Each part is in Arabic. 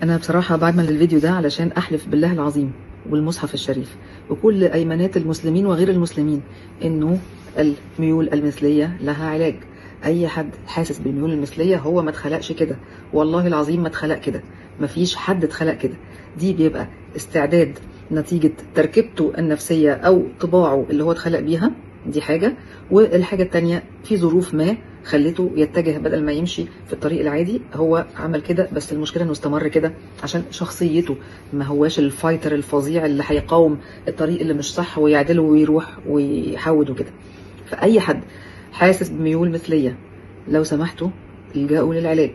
انا بصراحه بعمل الفيديو ده علشان احلف بالله العظيم والمصحف الشريف وكل ايمانات المسلمين وغير المسلمين انه الميول المثليه لها علاج. اي حد حاسس بالميول المثليه هو ما اتخلقش كده، والله العظيم ما اتخلق كده، مفيش حد اتخلق كده. دي بيبقى استعداد نتيجه تركيبته النفسيه او طباعه اللي هو اتخلق بيها، دي حاجه. والحاجه التانيه في ظروف ما خليته يتجه، بدل ما يمشي في الطريق العادي هو عمل كده، بس المشكله انه استمر كده عشان شخصيته ما هواش الفايتر الفظيع اللي هيقاوم الطريق اللي مش صح ويعدله ويروح ويحود وكده. فاي حد حاسس بميول مثليه لو سمحتوا الجأوا للعلاج.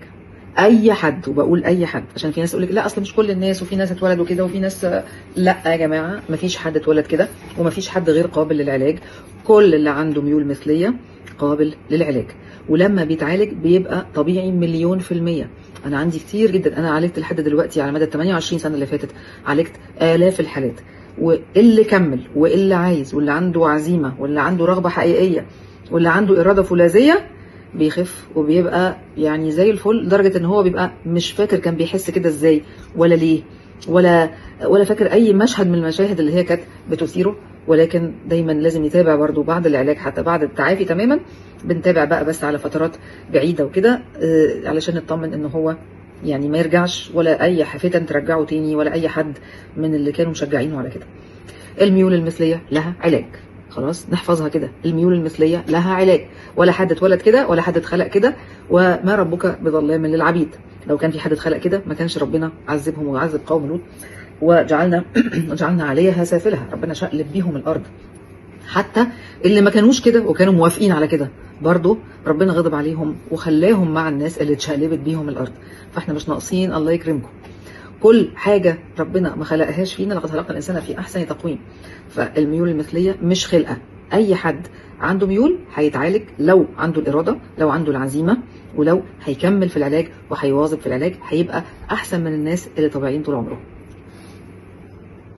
اي حد، وبقول اي حد عشان في ناس تقول لك لا اصل مش كل الناس، وفي ناس اتولدوا كده وفي ناس لا يا جماعه، مفيش حد اتولد كده ومفيش حد غير قابل للعلاج. كل اللي عنده ميول مثليه قابل للعلاج، ولما بيتعالج بيبقى طبيعي 100%. انا عندي كتير جدا، انا عالجت لحد دلوقتي على مدى 28 سنه اللي فاتت عالجت آلاف الحالات، واللي كمل واللي عايز واللي عنده عزيمه واللي عنده رغبه حقيقيه واللي عنده اراده فولاذيه بيخف وبيبقى يعني زي الفل، لدرجه ان هو بيبقى مش فاكر كان بيحس كده ازاي ولا ليه ولا فاكر اي مشهد من المشاهد اللي هي كانت بتثيره. ولكن دايما لازم يتابع برضو بعد العلاج، حتى بعد التعافي تماما بنتابع بقى بس على فترات بعيده وكده، علشان نطمن ان هو يعني ما يرجعش، ولا اي فتن ترجعه تاني، ولا اي حد من اللي كانوا مشجعينه على كده. الميول المثليه لها علاج، خلاص نحفظها كده، الميول المثليه لها علاج. ولا حد اتولد كده ولا حد اتخلق كده، وما ربك بظلام للعبيد. لو كان في حد اتخلق كده ما كانش ربنا عذبهم وعذب قوم لوط وجعلنا عليها سافلها، ربنا شقلب بيهم الارض. حتى اللي ما كانوش كده وكانوا موافقين على كده برضه ربنا غضب عليهم وخلاهم مع الناس اللي اتشقلبت بيهم الارض. فاحنا مش ناقصين، الله يكرمكم. كل حاجه ربنا ما خلقهاش فينا، لقد خلقنا الانسان في احسن تقويم. فالميول المثليه مش خلقه، اي حد عنده ميول هيتعالج لو عنده الاراده، لو عنده العزيمه، ولو هيكمل في العلاج وهيواظب في العلاج هيبقى احسن من الناس اللي طبيعيين طول عمرهم.